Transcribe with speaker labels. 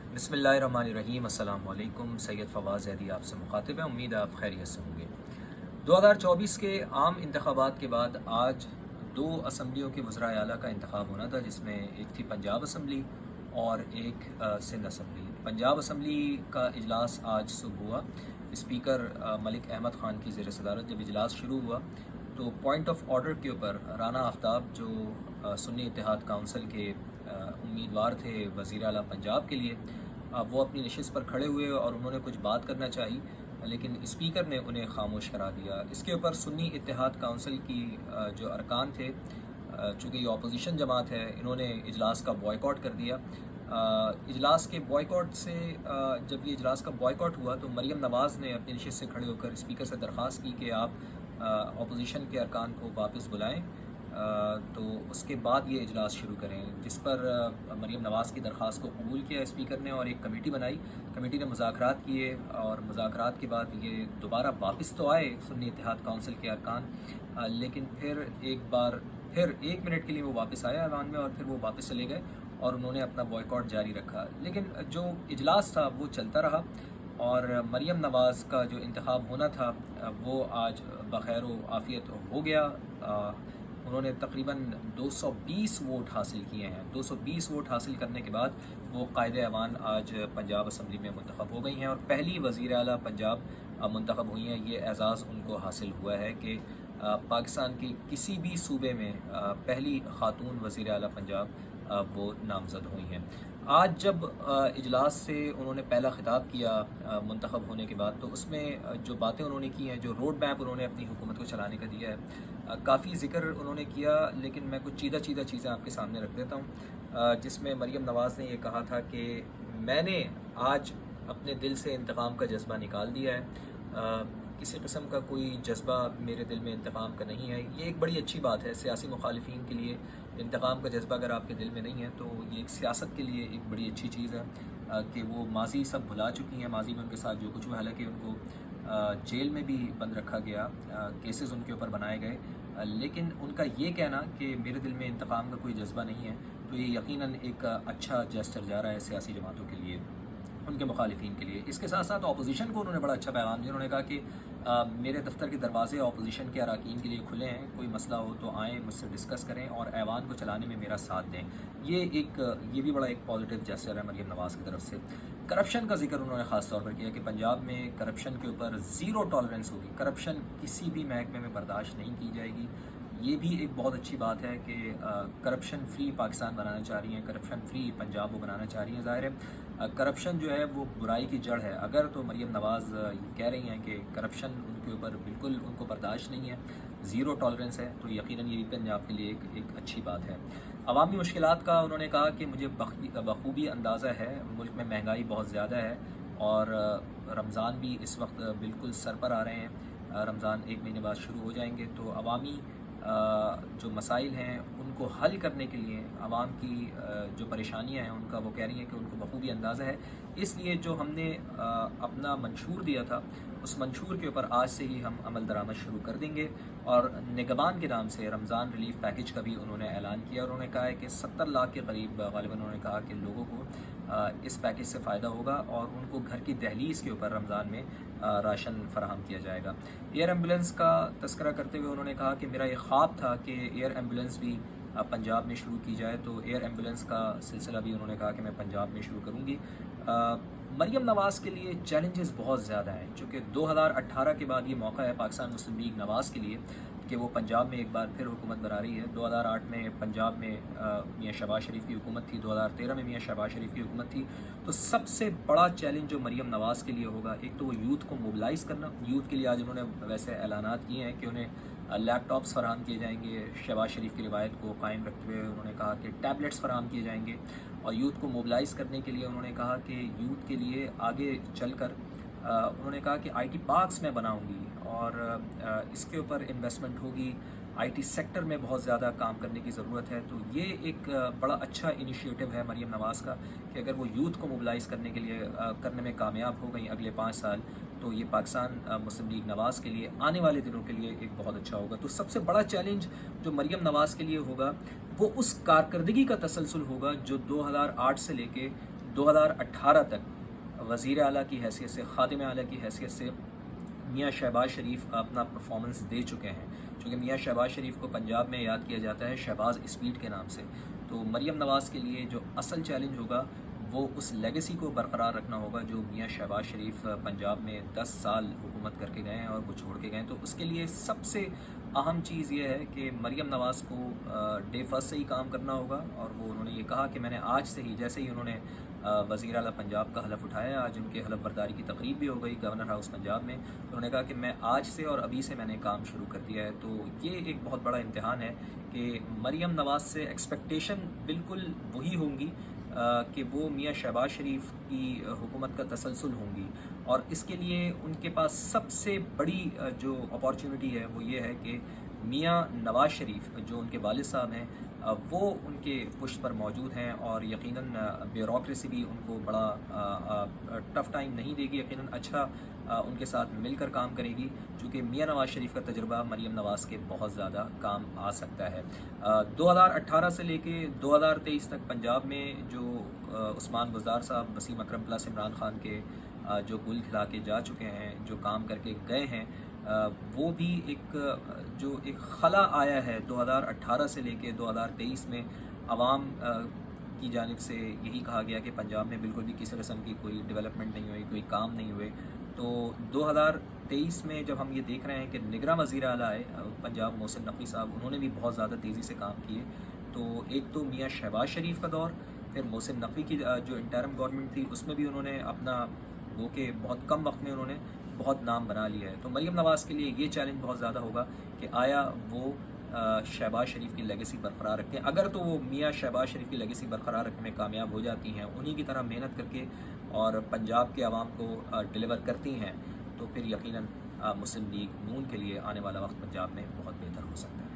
Speaker 1: बिस्मिल्लाहिर्रहमानिर्रहीम। अस्सलाम वालेकुम। सैयद फवाज़ ज़ैदी आपसे मुखातिब है। उम्मीद है आप खैरियत से होंगे। 2024 के आम इंतखाबात के बाद आज दो असम्बलियों के वज़राए आला का इंतखाब होना था, जिसमें एक थी पंजाब असम्बली और एक सिंध असम्बली। पंजाब असम्बली का इजलास आज सुबह हुआ। स्पीकर मलिक अहमद ख़ान की ज़ेर सदारत जब इजलास शुरू हुआ तो पॉइंट ऑफ ऑर्डर के ऊपर राना आफ्ताब जो सुन्नी इत्तेहाद काउंसिल के उम्मीदवार थे वज़ीर आला पंजाब के लिए, वो अपनी नशिस्त पर खड़े हुए और उन्होंने कुछ बात करना चाही, लेकिन स्पीकर ने उन्हें खामोश करा दिया। इसके ऊपर सुन्नी इत्तेहाद काउंसिल की जो अरकान थे, चूँकि ये अपोजिशन जमात है, इन्होंने इजलास का बॉयकॉट कर दिया। इजलास के बॉयकॉट से जब ये इजलास का बॉयकॉट हुआ तो मरीम नवाज़ ने अपनी नशिस्त से खड़े होकर स्पीकर से दरख्वास्त की कि आप अपोजिशन के अरकान को वापस बुलाएं, तो उसके बाद ये इजलास शुरू करें, जिस पर मरीम नवाज़ की दरख्वास्त को कबूल किया स्पीकर ने और एक कमेटी बनाई। कमेटी ने मुज़ाकरात किए और मुज़ाकरात के बाद ये दोबारा वापस तो आए सुन्नी इत्तेहाद काउंसिल के अरकान, लेकिन फिर एक बार फिर 1 मिनट के लिए वो वापस आए ऐवान में और फिर वो वापस चले गए और उन्होंने अपना बॉयकॉट जारी रखा। लेकिन जो इजलास था वो चलता रहा और मरीम नवाज़ का जो इंतखाब होना था वो आज बखैर व आफ़ियत हो गया। उन्होंने तकरीबन 220 वोट हासिल किए हैं। 220 वोट हासिल करने के बाद वो कायदे ऐवान आज पंजाब असम्बली में मुंतखब हो गई हैं और पहली वज़ीर आला पंजाब मुंतखब हुई हैं। ये एज़ाज़ उनको हासिल हुआ है कि पाकिस्तान के किसी भी सूबे में पहली ख़ातून वज़ीर आला पंजाब वो नामज़द हुई हैं। आज जब इजलास से उन्होंने पहला ख़िताब किया मुंतखब होने के बाद, तो उसमें जो बातें उन्होंने की हैं, जो रोड मैप उन्होंने अपनी हुकूमत को चलाने का दिया है, काफ़ी ज़िक्र उन्होंने किया, लेकिन मैं कुछ चीज़ा चीज़ें आपके सामने रख देता हूँ। जिसमें मरीम नवाज़ ने ये कहा था कि मैंने आज अपने दिल से इंतकाम का जज्बा निकाल दिया है। किसी किस्म का कोई जज्बा मेरे दिल में इंतकाम का नहीं है। ये एक बड़ी अच्छी बात है सियासी मुखालिफिन के लिए। इंतकाम का जज्बा अगर आपके दिल में नहीं है तो ये एक सियासत के लिए एक बड़ी अच्छी चीज़ है कि वो माजी सब भुला चुकी हैं। माजी में उनके साथ जो कुछ हुआ, हालांकि उनको जेल में भी बंद रखा गया, केसेस उनके ऊपर बनाए गए, लेकिन उनका ये कहना कि मेरे दिल में इंतकाम का कोई जज्बा नहीं है, तो ये यकीनन एक अच्छा जेस्चर जा रहा है सियासी जमातों के लिए, उनके मुखालिफिन के लिए। इसके साथ साथ अपोजिशन को उन्होंने बड़ा अच्छा पैगाम दिया। उन्होंने कहा कि मेरे दफ्तर के दरवाजे अपोजिशन के अरकान के लिए खुले हैं, कोई मसला हो तो आएँ, मुझसे डिस्कस करें और ऐवान को चलाने में मेरा साथ दें। ये भी बड़ा एक पॉजिटिव जेस्चर है मरीम नवाज़ की तरफ से। करप्शन का जिक्र उन्होंने ख़ास तौर पर किया कि पंजाब में करप्शन के ऊपर ज़ीरो टॉलरेंस होगी, करप्शन किसी भी महकमे में बर्दाश्त नहीं की जाएगी। ये भी एक बहुत अच्छी बात है कि करप्शन फ्री पाकिस्तान बनाना चाह रही हैं, करप्शन फ्री पंजाब वो बनाना चाह रही हैं। ज़ाहिर है करप्शन जो है वो बुराई की जड़ है। अगर तो मरीम नवाज़ ये कह रही हैं कि करप्शन उनके ऊपर बिल्कुल उनको बर्दाश्त नहीं है, ज़ीरो टॉलरेंस है, तो यकीनन ये भी पंजाब के लिए एक अच्छी बात है। अवामी मुश्किलात का उन्होंने कहा कि मुझे बखूबी अंदाज़ा है, मुल्क में महंगाई बहुत ज़्यादा है और रमज़ान भी इस वक्त बिल्कुल सर पर आ रहे हैं। रमज़ान 1 महीने बाद शुरू हो जाएंगे, तो अवामी जो मसाइल हैं उनको हल करने के लिए, आवाम की जो परेशानियां हैं उनका वो कह रही हैं कि उनको बखूबी अंदाज़ा है। इसलिए जो हमने अपना मंशूर दिया था उस मंशूर के ऊपर आज से ही हम अमल दरामद शुरू कर देंगे और निगबान के नाम से रमज़ान रिलीफ पैकेज का भी उन्होंने ऐलान किया और उन्होंने कहा है कि 70 लाख के करीब गालिबन उन्होंने कहा कि लोगों को इस पैकेज से फ़ायदा होगा और उनको घर की दहलीज़ के ऊपर रमज़ान में राशन फराहम किया जाएगा। एयर एम्बुलेंस का तस्करा करते हुए उन्होंने कहा कि मेरा ये ख्वाब था कि एयर एम्बुलेंस भी पंजाब में शुरू की जाए, तो एयर एम्बुलेंस का सिलसिला भी उन्होंने कहा कि मैं पंजाब में शुरू करूँगी। मरीम नवाज़ के लिए चैलेंजेस बहुत ज़्यादा हैं, चूँकि 2018 के बाद ये मौका है पाकिस्तान मुस्लिम लीग नवाज़ के लिए कि वो पंजाब में एक बार फिर हुकूमत बना रही है। 2008 में पंजाब में मियाँ शहबाज शरीफ की हुकूमत थी, 2013 में मियाँ शहबाज शरीफ की हुकूमत थी। तो सबसे बड़ा चैलेंज जो मरीम नवाज़ के लिए होगा, एक तो वो यूथ को मोबिलाइज़ करना। यूथ के लिए आज उन्होंने वैसे ऐलानात किए हैं कि उन्हें लैपटॉप्स फराहम किए जाएंगे। शहबाज शरीफ की रिवायत को कायम रखते हुए उन्होंने कहा कि टैबलेट्स फराहम किए जाएंगे और यूथ को मोबिलाइज़ करने के लिए उन्होंने कहा कि यूथ के लिए आगे चल कर उन्होंने कहा कि IT पार्क्स मैं बनाऊंगी और इसके ऊपर इन्वेस्टमेंट होगी। IT सेक्टर में बहुत ज़्यादा काम करने की ज़रूरत है। तो ये एक बड़ा अच्छा इनिशिएटिव है मरीम नवाज़ का कि अगर वो यूथ को मोबिलाइज़ करने के लिए करने में कामयाब हो गई अगले 5 साल, तो ये पाकिस्तान मुस्लिम लीग नवाज़ के लिए आने वाले दिनों के लिए एक बहुत अच्छा होगा। तो सबसे बड़ा चैलेंज जो मरीम नवाज़ के लिए होगा वो उस कारकर्दगी का तसलसल होगा जो 2008 से लेके 2018 तक वज़ीर आला की हैसियत से, ख़ादिम आला की हैसियत से मियाँ शहबाज शरीफ अपना परफॉर्मेंस दे चुके हैं। चूँकि मियाँ शहबाज शरीफ को पंजाब में याद किया जाता है शहबाज स्पीड के नाम से, तो मरियम नवाज़ के लिए जो असल चैलेंज होगा वो उस लेगेसी को बरकरार रखना होगा जो मियाँ शहबाज शरीफ पंजाब में 10 साल हुकूमत करके गए हैं और वो छोड़ के गए। तो उसके लिए सबसे अहम चीज़ ये है कि मरियम नवाज़ को डे फर्स्ट से ही काम करना होगा, और वो उन्होंने ये कहा कि मैंने आज से ही, जैसे ही उन्होंने वज़ीर आला पंजाब का हलफ उठाया, आज उनके हलफ बर्दारी की तकरीब भी हो गई गवर्नर हाउस पंजाब में, उन्होंने कहा कि मैं आज से और अभी से मैंने काम शुरू कर दिया है। तो ये एक बहुत बड़ा इम्तिहान है कि मरियम नवाज़ से एक्सपेक्टेशन बिल्कुल वही होंगी कि वो मियाँ शहबाज शरीफ की हुकूमत का तसलसल होंगी, और इसके लिए उनके पास सबसे बड़ी जो अपॉर्चुनिटी है वो ये है कि मियाँ नवाज़ शरीफ जो उनके वालिद साहब हैं वो उनके पुष्ट पर मौजूद हैं, और यकीनन ब्यूरोक्रेसी भी उनको बड़ा टफ़ टाइम नहीं देगी, यकीनन अच्छा उनके साथ मिलकर काम करेगी, चूँकि मियाँ नवाज़ शरीफ का तजुर्बा मरियम नवाज़ के बहुत ज़्यादा काम आ सकता है। 2018 से लेके 2023 तक पंजाब में जो उस्मान गुज़ार साहब वसीम अकरम प्लस इमरान खान के जो गुल खिला के जा चुके हैं, जो काम करके गए हैं, वो भी जो एक खला आया है 2018 से लेके 2023 में आवाम की जानिब से यही कहा गया कि पंजाब में बिल्कुल भी किसी किस्म की कोई डेवलपमेंट नहीं हुई, कोई काम नहीं हुए। तो 2023 में जब हम ये देख रहे हैं कि निगरां वज़ीर आला आए पंजाब मोहसिन नकवी साहब, उन्होंने भी बहुत ज़्यादा तेज़ी से काम किए। तो एक तो मियाँ शहबाज शरीफ का दौर, फिर मोहसिन नकवी की जो इंटरिम गवर्नमेंट थी उसमें भी उन्होंने अपना वो कि बहुत कम वक्त में उन्होंने बहुत नाम बना लिया है। तो मरियम नवाज़ के लिए ये चैलेंज बहुत ज़्यादा होगा कि आया वो शहबाज शरीफ की लेगेसी बरकरार रखते हैं। अगर तो वो मियाँ शहबाज शरीफ की लेगेसी बरकरार रखने में कामयाब हो जाती हैं, उन्हीं की तरह मेहनत करके और पंजाब के आवाम को डिलीवर करती हैं, तो फिर यकीनन मुस्लिम लीग नून के लिए आने वाला वक्त पंजाब में बहुत बेहतर हो सकता है।